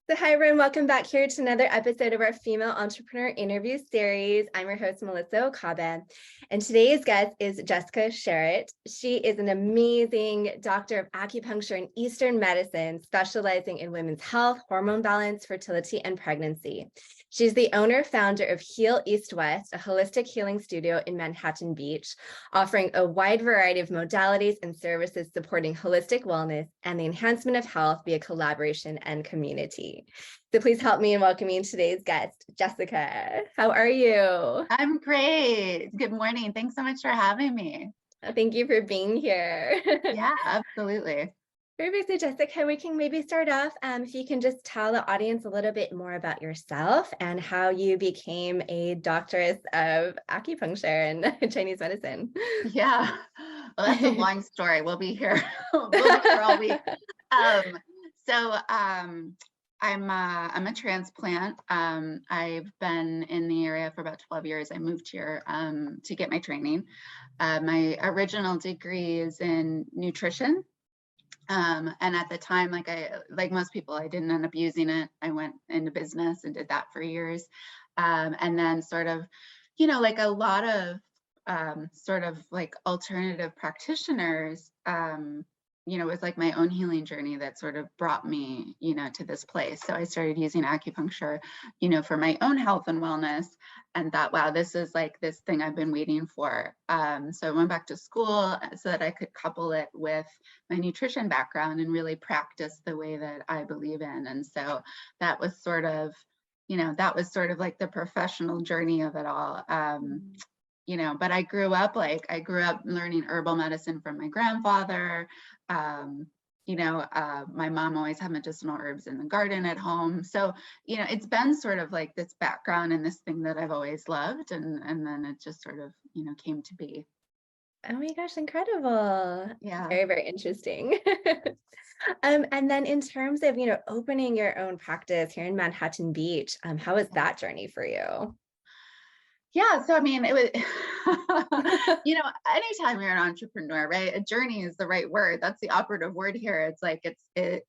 So hi everyone, welcome back here to another episode of our Female Entrepreneur Interview Series. I'm your host, Melissa Okabe, and today's guest is Jessica Sharratt. She is an amazing doctor of acupuncture and Eastern medicine, specializing in women's health, hormone balance, fertility, and pregnancy. She's the owner-founder of Heal EastWest, a holistic healing studio in Manhattan Beach, offering a wide variety of modalities and services supporting holistic wellness and the enhancement of health via collaboration and community. So please help me in welcoming today's guest, Jessica. How are you? I'm great. Good morning. Thanks so much for having me. Thank you for being here. Yeah, absolutely. Perfect. So Jessica, we can maybe start off, if you can just tell the audience a little bit more about yourself and how you became a doctoress of acupuncture and Chinese medicine. Yeah. Well, that's a long story. We'll be here. We'll be here all week. Um, I'm a transplant. I've been in the area for about 12 years. I moved here to get my training. My original degree is in nutrition. And at the time, like most people, I didn't end up using it. I went into business and did that for years. And then sort of, like a lot of sort of like alternative practitioners, it was like my own healing journey that sort of brought me, to this place. So I started using acupuncture, for my own health and wellness, and thought, wow, this is like this thing I've been waiting for. So I went back to school so that I could couple it with my nutrition background and really practice the way that I believe in. And so that was sort of, like the professional journey of it all. But I grew up learning herbal medicine from my grandfather. My mom always had medicinal herbs in the garden at home. So, it's been sort of like this background and this thing that I've always loved. And then it just sort of, came to be. Oh my gosh, incredible. Yeah. Very, very interesting. And then in terms of, opening your own practice here in Manhattan Beach, how was that journey for you? Yeah. So, I mean, it was, anytime you're an entrepreneur, right? A journey is the right word. That's the operative word here. It's like, it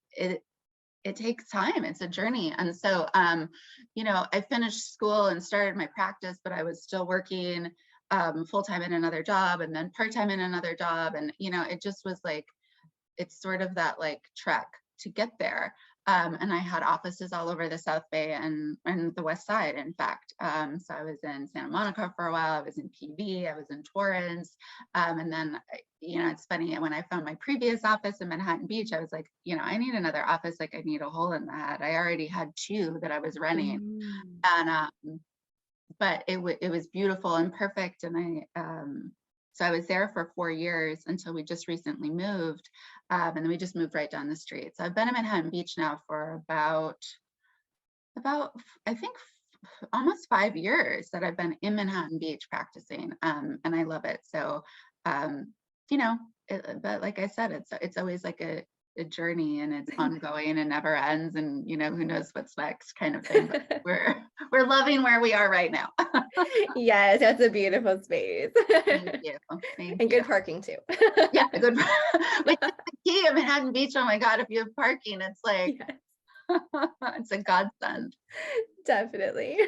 takes time. It's a journey. And so, I finished school and started my practice, but I was still working full-time in another job and then part-time in another job. And, it just was like, it's sort of that like trek to get there. And I had offices all over the South Bay and the West Side, in fact. So I was in Santa Monica for a while. I was in PV. I was in Torrance. And then, it's funny, when I found my previous office in Manhattan Beach, I was like, I need another office. Like, I need a hole in that. I already had two that I was running. And but it was beautiful and perfect. And so I was there for 4 years until we just recently moved. And then we just moved right down the street. So I've been in Manhattan Beach now for about I think almost 5 years that I've been in Manhattan Beach practicing. And I love it. So, but like I said, it's always like a journey, and it's ongoing and never ends, and who knows what's next, kind of thing. But we're loving where we are right now. Yes, that's a beautiful space. Thank you. And good parking too. Yeah, good. Which is the key of Manhattan Beach. Oh my God, if you have parking, it's like, Yes. it's a godsend. Definitely.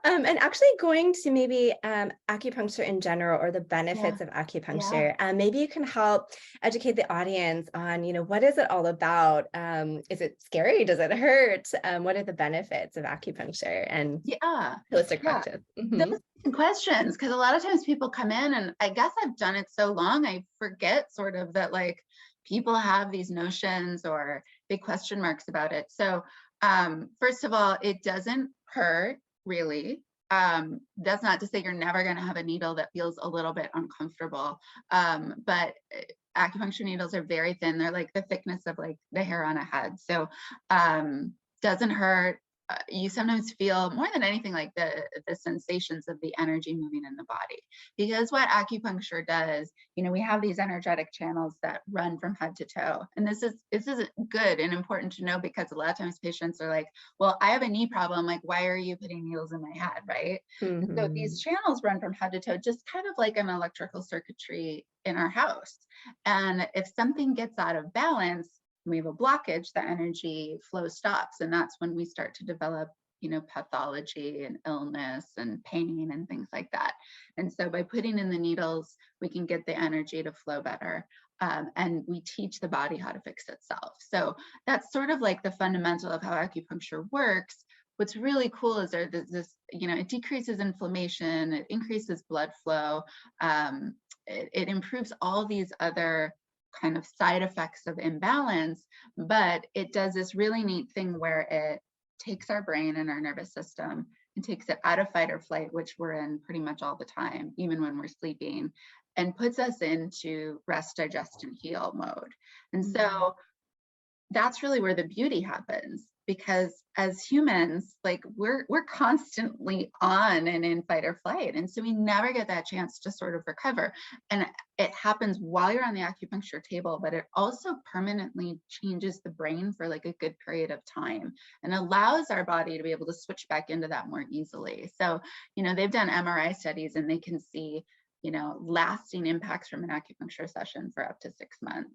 And actually going to maybe acupuncture in general, or the benefits of acupuncture, maybe you can help educate the audience on, what is it all about? Is it scary? Does it hurt? What are the benefits of acupuncture and holistic practice? Those questions, because a lot of times people come in, and I guess I've done it so long, I forget sort of that like people have these notions or big question marks about it. So first of all, it doesn't hurt, really. That's not to say you're never going to have a needle that feels a little bit uncomfortable. But acupuncture needles are very thin. They're like the thickness of like the hair on a head. So doesn't hurt. You sometimes feel more than anything like the sensations of the energy moving in the body, because what acupuncture does, we have these energetic channels that run from head to toe. And this is good and important to know, because a lot of times patients are like, well, I have a knee problem. Like, why are you putting needles in my head? Right. And so these channels run from head to toe, just kind of like an electrical circuitry in our house. And if something gets out of balance, when we have a blockage, the energy flow stops. And that's when we start to develop, pathology and illness and pain and things like that. And so by putting in the needles, we can get the energy to flow better. And we teach the body how to fix itself. So that's sort of like the fundamental of how acupuncture works. What's really cool is there's this, it decreases inflammation, it increases blood flow, it improves all these other kind of side effects of imbalance, but it does this really neat thing where it takes our brain and our nervous system and takes it out of fight or flight, which we're in pretty much all the time, even when we're sleeping, and puts us into rest, digest, and heal mode. And so that's really where the beauty happens, because as humans, like we're constantly on and in fight or flight. And so we never get that chance to sort of recover. And it happens while you're on the acupuncture table, but it also permanently changes the brain for like a good period of time and allows our body to be able to switch back into that more easily. So, they've done MRI studies and they can see, lasting impacts from an acupuncture session for up to 6 months,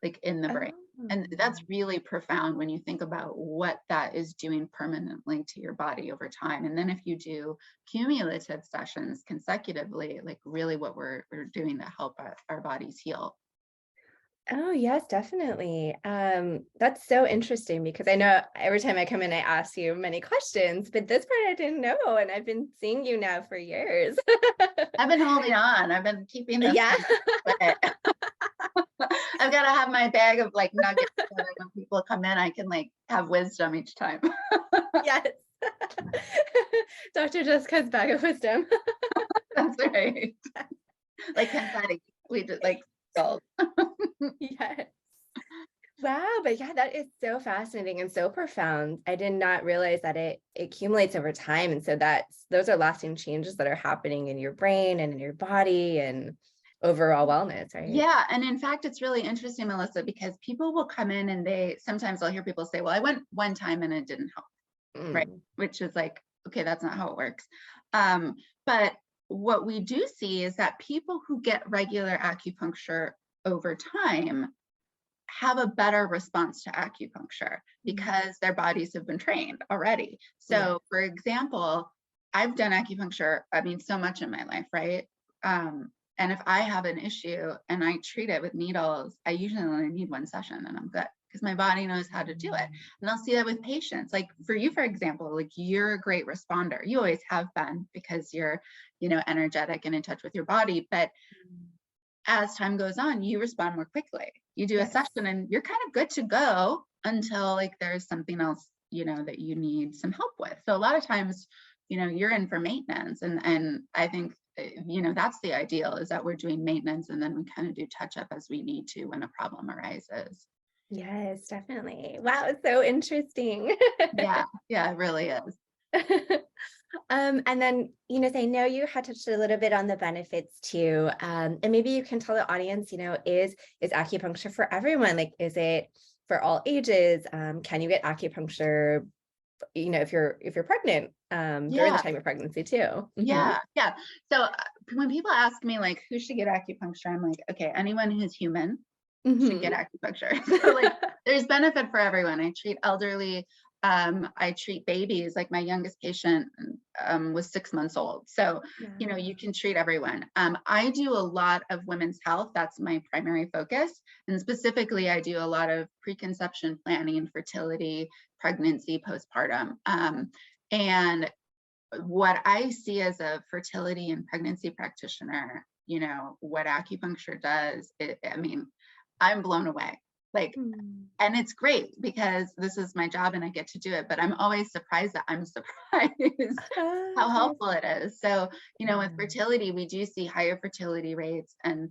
like in the brain. And that's really profound when you think about what that is doing permanently to your body over time. And then if you do cumulative sessions consecutively, like really what we're doing to help our bodies heal. Oh, yes, definitely. That's so interesting because I know every time I come in, I ask you many questions, but this part I didn't know. And I've been seeing you now for years. I've been holding on. I've been keeping this. Yeah. I've got to have my bag of like nuggets so that when people come in, I can like have wisdom each time. Yes. Dr. Jessica's bag of wisdom. That's right. Like confetti. We just like skulls. Yes. Wow, but yeah, that is so fascinating and so profound. I did not realize that it accumulates over time. And so those are lasting changes that are happening in your brain and in your body and overall wellness, right? Yeah. And in fact, it's really interesting, Melissa, because people will come in and sometimes I'll hear people say, well, I went one time and it didn't help. Right. Which is like, okay, that's not how it works. But what we do see is that people who get regular acupuncture over time have a better response to acupuncture because their bodies have been trained already. So for example, I've done acupuncture, so much in my life, right? And if I have an issue and I treat it with needles, I usually only need one session and I'm good because my body knows how to do it. And I'll see that with patients. Like for you, for example, like you're a great responder. You always have been because you're, energetic and in touch with your body. But as time goes on, you respond more quickly. You do a session and you're kind of good to go until like there's something else, that you need some help with. So a lot of times, you're in for maintenance. And I think, that's the ideal is that we're doing maintenance and then we kind of do touch up as we need to when a problem arises. Yes, definitely. Wow, it's so interesting. Yeah, it really is. And then, I know you had touched a little bit on the benefits too. And maybe you can tell the audience, is acupuncture for everyone? Like, is it for all ages? Can you get acupuncture, if you're pregnant, during the time of pregnancy too? Yeah. So when people ask me like, who should get acupuncture? I'm like, okay, anyone who's human should get acupuncture. So like, there's benefit for everyone. I treat elderly. I treat babies. Like my youngest patient was 6 months old. So, you can treat everyone. I do a lot of women's health. That's my primary focus. And specifically, I do a lot of preconception planning, fertility, pregnancy, postpartum. And what I see as a fertility and pregnancy practitioner, what acupuncture does, I'm blown away. Like, and it's great because this is my job and I get to do it, but I'm always surprised that I'm surprised how helpful it is. So, with fertility, we do see higher fertility rates and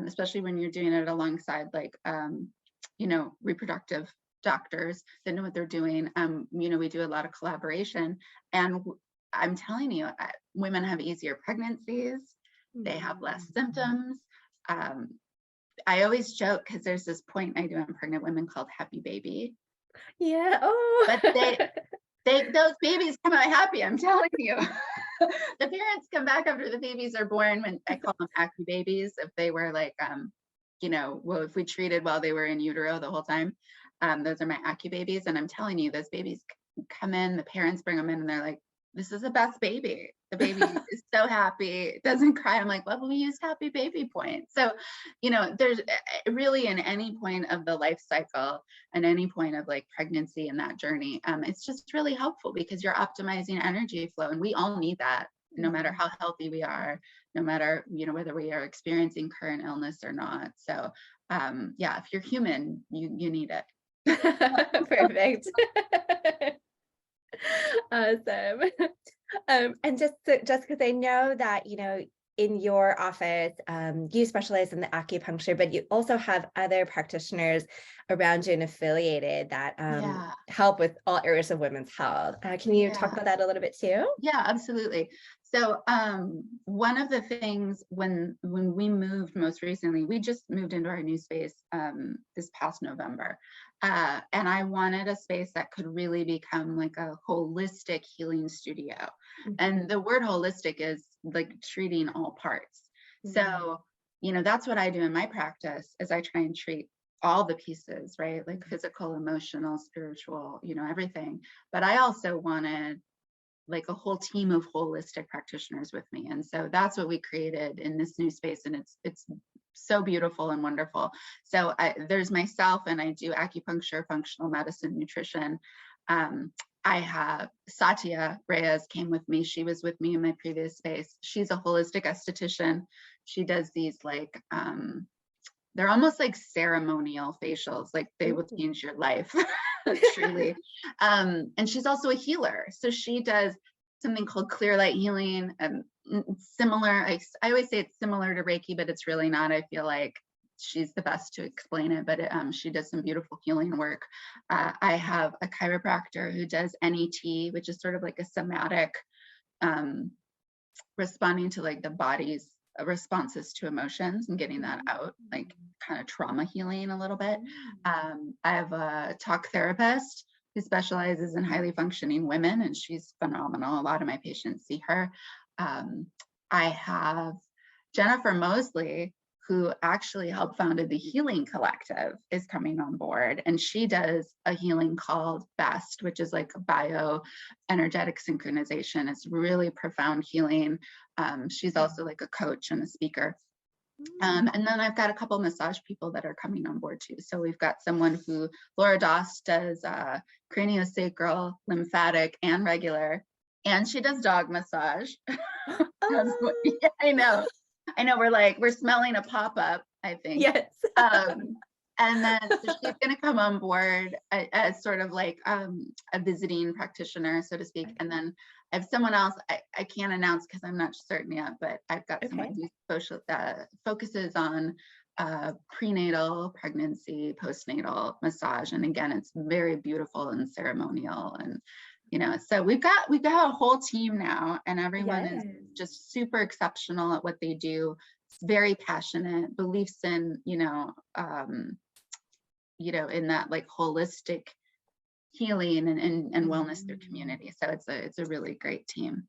especially when you're doing it alongside like, reproductive doctors that know what they're doing. We do a lot of collaboration and I'm telling you, women have easier pregnancies. They have less symptoms. I always joke because there's this point I do on pregnant women called Happy Baby. Yeah. Oh. But those babies come out happy. I'm telling you. The parents come back after the babies are born when I call them Happy Babies. If they were like well, if we treated while they were in utero the whole time, those are my Acubabies. And I'm telling you, those babies come in, the parents bring them in and they're like, this is the best baby. The baby is so happy, it doesn't cry. I'm like, well, we use happy baby points. So, there's really in any point of the life cycle and any point of like pregnancy and that journey, it's just really helpful because you're optimizing energy flow. And we all need that, no matter how healthy we are, no matter, whether we are experiencing current illness or not. So yeah, if you're human, you need it. Perfect. Awesome. And just because I know that, in your office, you specialize in the acupuncture, but you also have other practitioners around you and affiliated that help with all areas of women's health. Can you talk about that a little bit too? Yeah, absolutely. So one of the things when we moved most recently, we just moved into our new space this past November. And I wanted a space that could really become like a holistic healing studio. Mm-hmm. And the word holistic is like treating all parts. Mm-hmm. So, that's what I do in my practice is I try and treat all the pieces, right? Like physical, emotional, spiritual, everything. But I also wanted like a whole team of holistic practitioners with me. And so that's what we created in this new space. And it's so beautiful and wonderful. So there's myself, and I do acupuncture, functional medicine, nutrition. I have Satya Reyes came with me. She was with me in my previous space. She's a holistic esthetician. She does these like, they're almost like ceremonial facials, like they will change your life, truly. And she's also a healer. So she does something called clear light healing, similar. I always say it's similar to Reiki, but it's really not. I feel like she's the best to explain it, but she does some beautiful healing work. I have a chiropractor who does NET, which is sort of like a somatic, responding to like the body's responses to emotions and getting that out, like kind of trauma healing a little bit. I have a talk therapist who specializes in highly functioning women, and she's phenomenal. A lot of my patients see her. I have Jennifer Mosley, who actually helped founded the Healing Collective, is coming on board. And she does a healing called BEST, which is like a bioenergetic synchronization. It's really profound healing. She's also like a coach and a speaker. And then I've got a couple massage people that are coming on board too. So we've got someone who, Laura Doss, does craniosacral, lymphatic, and regular. And she does dog massage. Oh. Yeah, I know. We're smelling a pop-up, I think. Yes. And then so she's going to come on board as sort of like a visiting practitioner, so to speak. And then I have someone else I can't announce because I'm not certain yet, but I've got someone who focuses on prenatal, pregnancy, postnatal massage. And again, it's very beautiful and ceremonial. And so we've got a whole team now, and everyone is just super exceptional at what they do. It's very passionate, beliefs in, in that like holistic healing and wellness through community. So it's a really great team.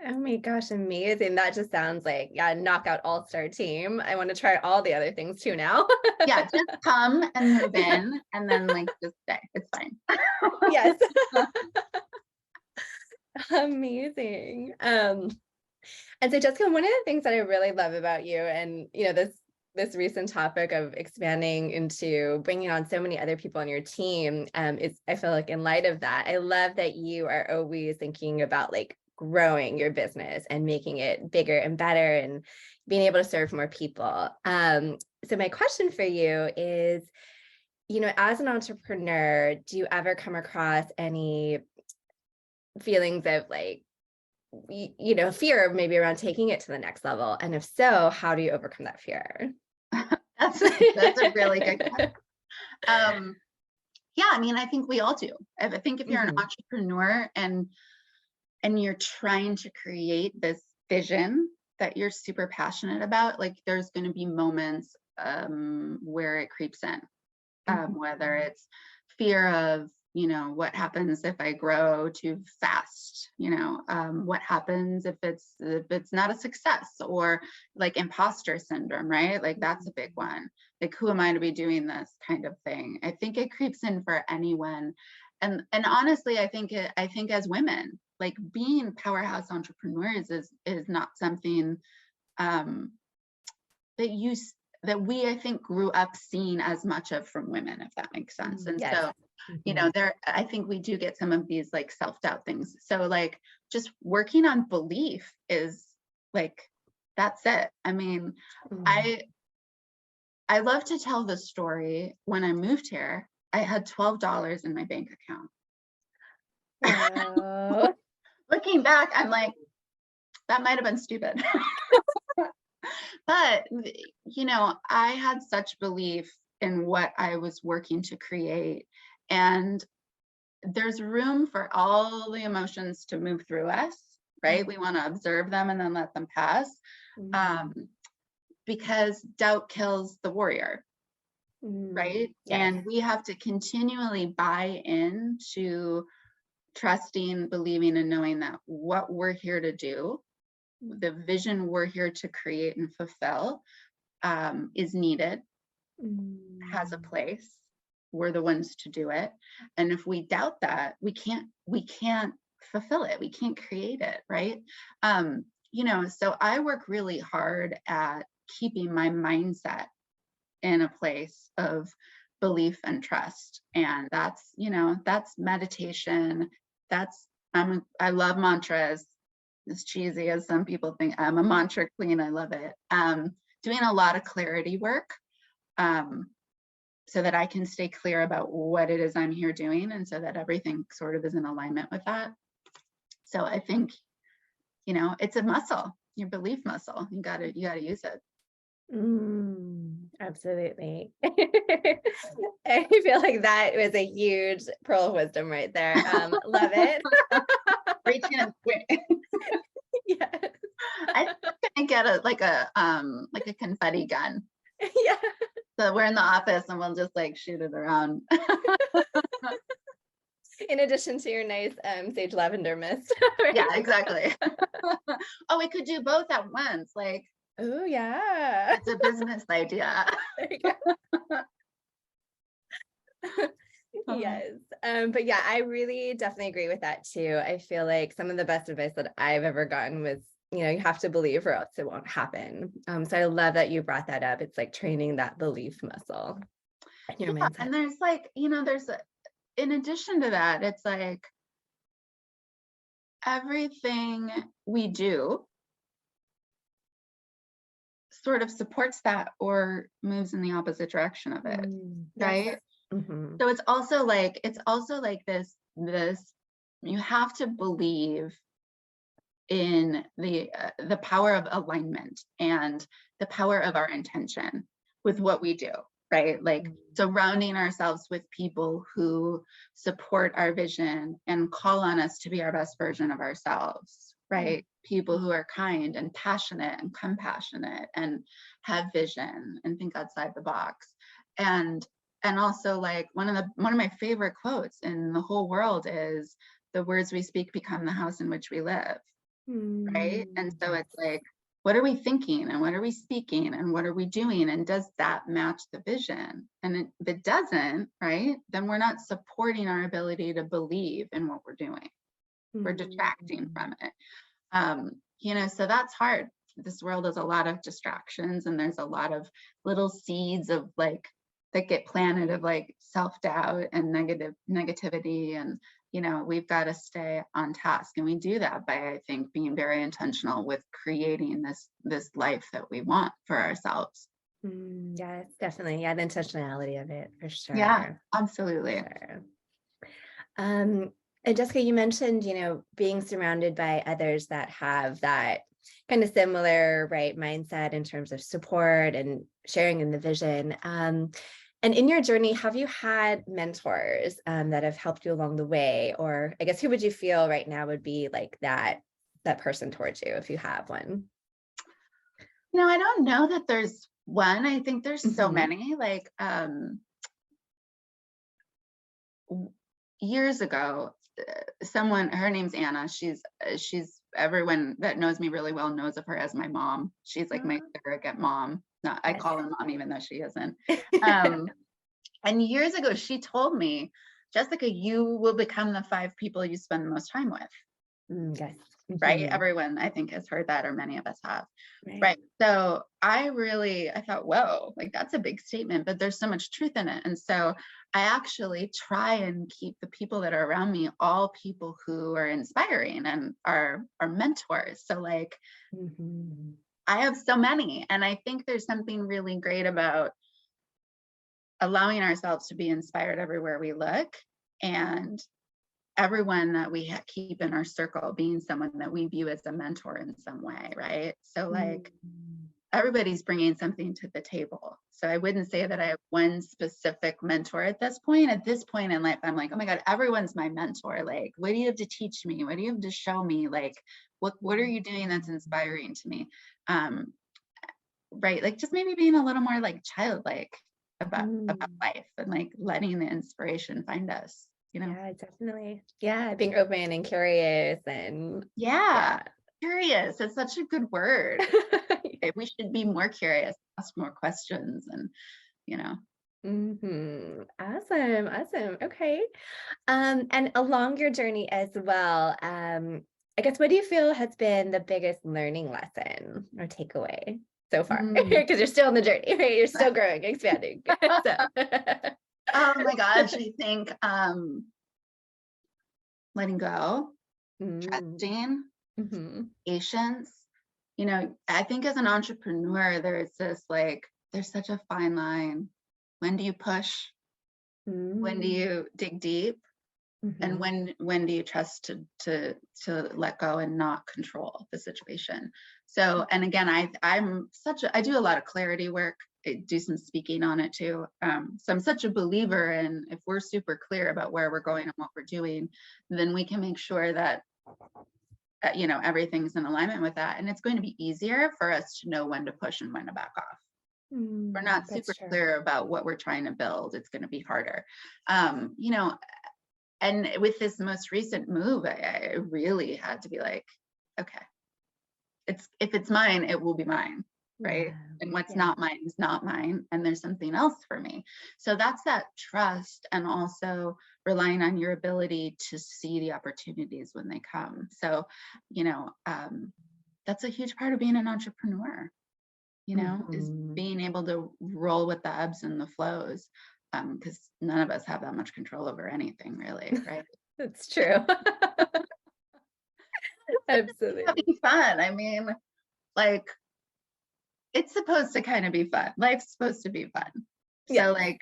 Oh my gosh, amazing. That just sounds like knockout all-star team. I want to try all the other things too now. Yeah, just come and move in and then like just stay. It's fine. Yes. Amazing. And so Jessica, one of the things that I really love about you and this recent topic of expanding into bringing on so many other people on your team is, I feel like in light of that, I love that you are always thinking about like growing your business and making it bigger and better and being able to serve more people. So my question for you is, as an entrepreneur, do you ever come across any feelings of like, fear of maybe around taking it to the next level? And if so, how do you overcome that fear? That's a really good question. Yeah, I mean, I think we all do. I think if you're an entrepreneur and you're trying to create this vision that you're super passionate about, like there's going to be moments where it creeps in, whether it's fear of you know, what happens if I grow too fast? You know, what happens if it's not a success, or like imposter syndrome, right? Like that's a big one. Like, who am I to be doing this kind of thing? I think it creeps in for anyone. And honestly, I think as women, like being powerhouse entrepreneurs is not something that we, I think, grew up seeing as much of from women, if that makes sense. And Yes. so, you know, I think we do get some of these like self-doubt things. So like just working on belief is like, that's it. I mean, I love to tell the story. When I moved here, I had $12 in my bank account. Wow. Looking back, I'm like, that might have been stupid. But, you know, I had such belief in what I was working to create. And there's room for all the emotions to move through us, right? We want to observe them and then let them pass, because doubt kills the warrior, right? Yes. And we have to continually buy into trusting, believing, and knowing that what we're here to do, the vision we're here to create and fulfill, is needed, has a place. We're the ones to do it. And if we doubt that, we can't fulfill it. We can't create it, right? You know, so I work really hard at keeping my mindset in a place of belief and trust. And that's, you know, that's meditation. That's, I love mantras. As cheesy as some people think, I'm a mantra queen. I love it. Doing a lot of clarity work, so that I can stay clear about what it is I'm here doing, and so that everything sort of is in alignment with that. So I think, you know, it's a muscle, your belief muscle. You gotta use it. Absolutely. I feel like that was a huge pearl of wisdom right there. Love it. Reach in. Yes. I think I'm gonna get a confetti gun. Yeah. So we're in the office and we'll just like shoot it around. In addition to your nice sage lavender mist. Right? Yeah, exactly. Oh, we could do both at once. Like, oh yeah. it's a business idea. There you go. Yes. But yeah, I really definitely agree with that too. I feel like some of the best advice that I've ever gotten was, you know, you have to believe or else it won't happen. So I love that you brought that up. It's like training that belief muscle in your mindset. And there's like, you know, in addition to that, it's like everything we do sort of supports that or moves in the opposite direction of it, right? So it's also like this you have to believe in the power of alignment and the power of our intention with what we do, right? Like surrounding ourselves with people who support our vision and call on us to be our best version of ourselves, right? People who are kind and passionate and compassionate and have vision and think outside the box. And also, like, one of my favorite quotes in the whole world is, the words we speak become the house in which we live, right? And so it's like, what are we thinking and what are we speaking and what are we doing, and does that match the vision? And if it doesn't, right, then we're not supporting our ability to believe in what we're doing. We're detracting from it. You know, so that's hard. This world has a lot of distractions, and there's a lot of little seeds of like that get planted of like self-doubt and negativity. And, you know, we've got to stay on task. And we do that by, I think, being very intentional with creating this life that we want for ourselves. Yes, definitely. Yeah, the intentionality of it, for sure. Yeah, absolutely. Sure. And Jessica, you mentioned, you know, being surrounded by others that have that kind of similar, right, mindset in terms of support and sharing in the vision. And in your journey, have you had mentors that have helped you along the way? Or I guess, who would you feel right now would be like that person towards you, if you have one? No, I don't know that there's one. I think there's so many. Like, years ago, her name's Anna. She's everyone that knows me really well knows of her as my mom. She's like my surrogate mom. I call her mom even though she isn't. And years ago, she told me, Jessica, you will become the 5 people you spend the most time with. Yes. Right? Everyone, I think, has heard that, or many of us have. Right. So I thought, whoa, like that's a big statement, but there's so much truth in it. And so I actually try and keep the people that are around me, all people who are inspiring and are mentors. So like, I have so many, and I think there's something really great about allowing ourselves to be inspired everywhere we look, and everyone that we keep in our circle being someone that we view as a mentor in some way, right? So like everybody's bringing something to the table. So I wouldn't say that I have one specific mentor at this point. At this point in life, I'm like, oh my God, everyone's my mentor. Like, what do you have to teach me? What do you have to show me? Like, what are you doing that's inspiring to me? Right? Like just maybe being a little more like childlike about life, and like letting the inspiration find us. Yeah, definitely. Yeah, being open and curious and curious. It's such a good word. We should be more curious, ask more questions, and Awesome. Okay. And along your journey as well, I guess, what do you feel has been the biggest learning lesson or takeaway so far? Because you're still in the journey, right? You're still growing, expanding. Oh my gosh, I think letting go, trusting, patience. I think as an entrepreneur, there's such a fine line. When do you push? When do you dig deep? And when do you trust to let go and not control the situation? So, and again, I do a lot of clarity work. I do some speaking on it too. So I'm such a believer in, if we're super clear about where we're going and what we're doing, then we can make sure that everything's in alignment with that. And it's going to be easier for us to know when to push and when to back off. We're not super clear about what we're trying to build, it's going to be harder. And with this most recent move, I really had to be like, okay, if it's mine, it will be mine, right? And what's not mine is not mine, and there's something else for me. So that's that trust, and also relying on your ability to see the opportunities when they come. So, that's a huge part of being an entrepreneur, is being able to roll with the ebbs and the flows. Because none of us have that much control over anything, really, right? That's true. Absolutely. Having fun. I mean, like, it's supposed to kind of be fun. Life's supposed to be fun. So like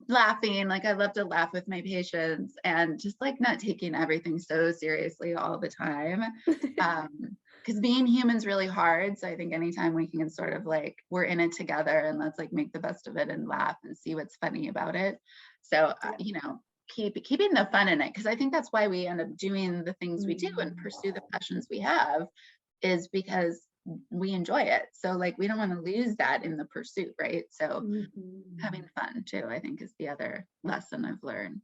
laughing, like I love to laugh with my patients, and just like not taking everything so seriously all the time. Because being human's really hard. So I think anytime we can sort of like, we're in it together, and let's like make the best of it and laugh and see what's funny about it. So, keeping the fun in it. Because I think that's why we end up doing the things we do and pursue the passions we have, is because we enjoy it. So like, we don't want to lose that in the pursuit, right? So having fun too, I think, is the other lesson I've learned.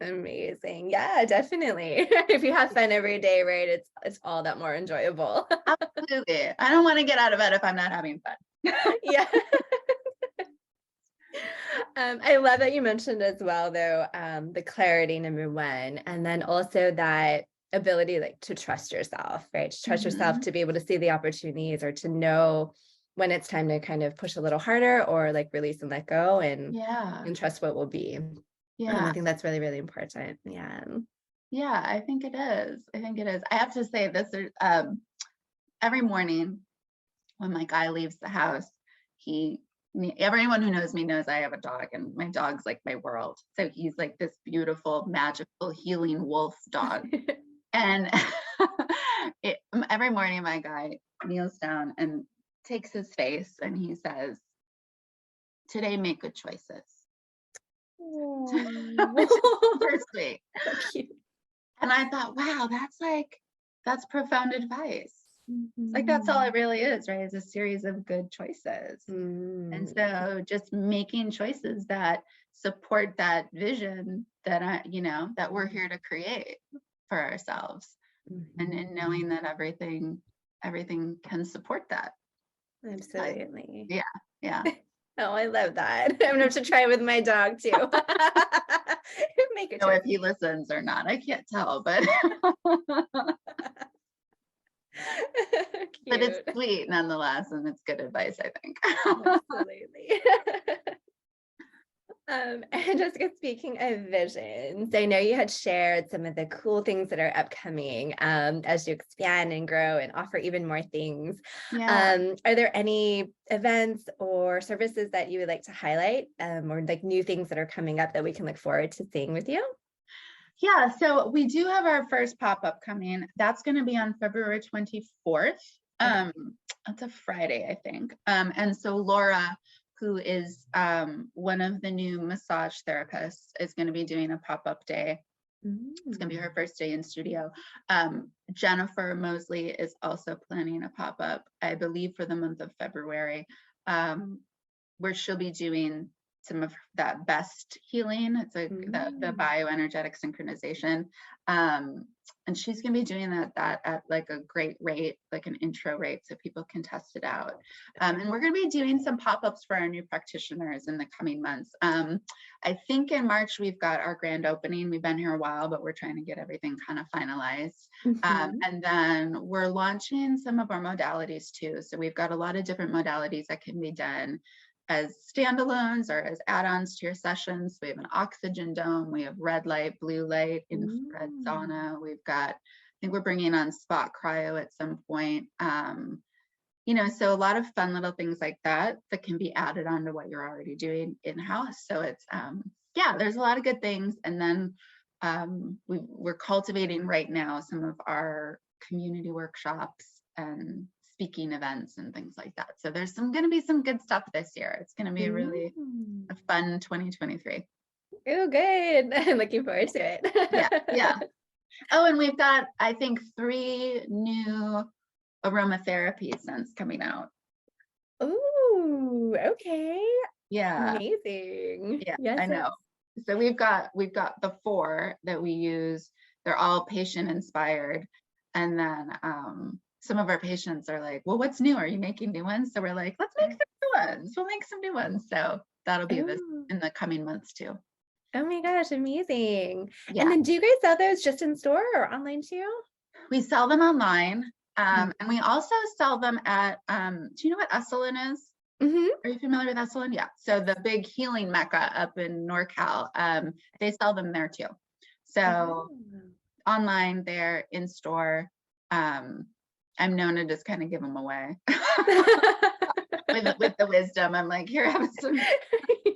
Amazing. Yeah, definitely. If you have fun every day, right, it's all that more enjoyable. Absolutely. I don't want to get out of bed if I'm not having fun. Yeah. I love that you mentioned as well, though, the clarity, number one, and then also that ability, like, to trust yourself, right? To trust yourself to be able to see the opportunities, or to know when it's time to kind of push a little harder, or like release and let go, and trust what will be. I think that's really, really important. Yeah, I think it is. I have to say this, every morning when my guy leaves the house, everyone who knows me knows I have a dog, and my dog's like my world. So he's like this beautiful, magical, healing wolf dog. And every morning my guy kneels down and takes his face, and he says, "Today, make good choices." Which is super sweet. And I thought, wow, that's profound advice. Like, that's all it really is, right? It's a series of good choices. And so just making choices that support that vision that that we're here to create for ourselves, and in knowing that everything can support that. Absolutely. Yeah. Oh, I love that. I'm gonna have to try it with my dog too. Make a Know choice. if he listens or not, I can't tell, but but it's Cute. sweet nonetheless, and it's good advice, I think. Absolutely. And Jessica, speaking of visions, I know you had shared some of the cool things that are upcoming as you expand and grow and offer even more things. Yeah. Are there any events or services that you would like to highlight, or like new things that are coming up that we can look forward to seeing with you? Yeah, so we do have our first pop-up coming. That's going to be on February 24th. It's a Friday, I think. And so Laura, who is one of the new massage therapists, is going to be doing a pop-up day. It's going to be her first day in studio. Jennifer Mosley is also planning a pop-up, I believe, for the month of February, where she'll be doing some of that best healing. It's like the bioenergetic synchronization. And she's going to be doing that at like a great rate, like an intro rate, so people can test it out. And we're going to be doing some pop-ups for our new practitioners in the coming months. I think in March, we've got our grand opening. We've been here a while, but we're trying to get everything kind of finalized. And then we're launching some of our modalities too. So we've got a lot of different modalities that can be done as standalones or as add-ons to your sessions. We have an oxygen dome, we have red light, blue light, infrared sauna. We've got, I think we're bringing on spot cryo at some point. So a lot of fun little things like that can be added on to what you're already doing in-house. So it's, there's a lot of good things. And then we're cultivating right now some of our community workshops and speaking events and things like that. So there's going to be some good stuff this year. It's going to be really a fun 2023. Oh, good. I'm looking forward to it. Yeah. Oh, and we've got, I think, 3 new aromatherapy scents coming out. Ooh, okay. Yeah. Amazing. Yeah, Yes, I know. So we've got the 4 that we use. They're all patient inspired. And then some of our patients are like, well, what's new? Are you making new ones? So we're like, let's make some new ones. We'll make some new ones. So that'll be this in the coming months too. Oh my gosh, amazing. Yeah. And then do you guys sell those just in store or online too? We sell them online. And we also sell them at, do you know what Esalen is? Are you familiar with Esalen? Yeah. So the big healing mecca up in NorCal, they sell them there too. So online, there, in store. I'm known to just kind of give them away with the wisdom. I'm like, here, have some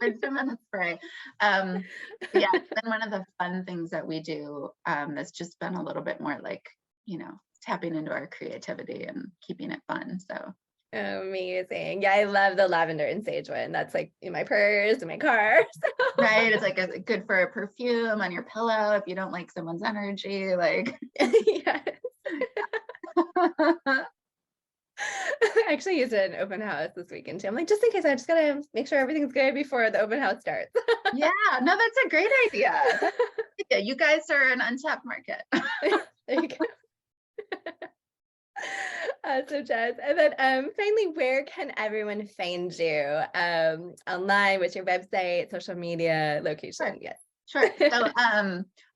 wisdom and a spray. It's been one of the fun things that we do. That's just been a little bit more like, tapping into our creativity and keeping it fun. So amazing. Yeah, I love the lavender and sage one. That's like in my purse, in my car. Right. It's like good for a perfume on your pillow if you don't like someone's energy. Like, yes. I actually used it in open house this weekend too. I'm like, just in case, I just gotta make sure everything's good before the open house starts. Yeah, no, that's a great idea. You guys are an untapped market. There you go. So Jess, and then finally, where can everyone find you online? What's your website, social media, location? Sure. Yes. Sure. So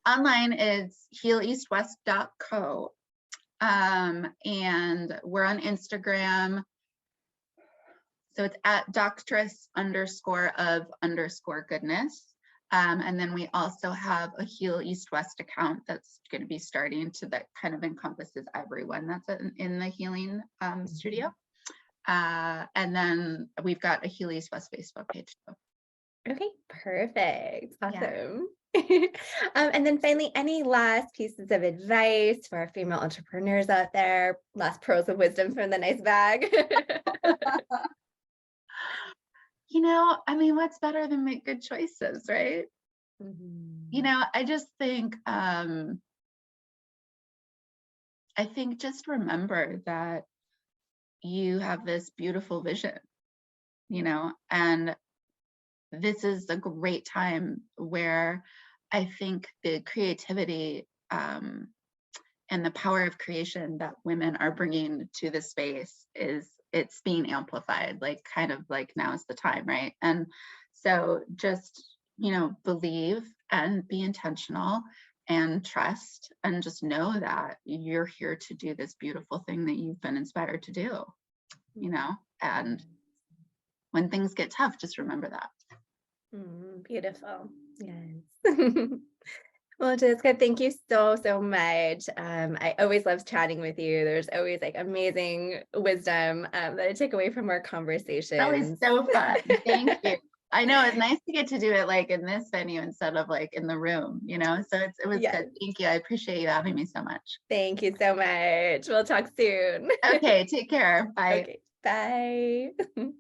online is HealEastWest.co. And we're on Instagram. So it's at doctress_of_goodness. And then we also have a Heal EastWest account that's going to be starting that kind of encompasses everyone that's in the healing studio. And then we've got a Heal EastWest Facebook page too. Okay, perfect. Awesome. Yeah. And then finally, any last pieces of advice for our female entrepreneurs out there? Last pearls of wisdom from the nice bag. What's better than make good choices, right? I just think, I think just remember that you have this beautiful vision, and this is a great time where I think the creativity and the power of creation that women are bringing to the space it's being amplified, like kind of like now's the time, right? And so just, believe and be intentional and trust and just know that you're here to do this beautiful thing that you've been inspired to do, and when things get tough, just remember that. Beautiful. Yes. Well, Jessica, thank you so, so much. I always love chatting with you. There's always like amazing wisdom that I take away from our conversations. Always so fun. Thank you. I know it's nice to get to do it like in this venue instead of like in the room, so it was Yes. good. Thank you. I appreciate you having me so much. Thank you so much. We'll talk soon. Okay, take care. Bye. Okay, bye.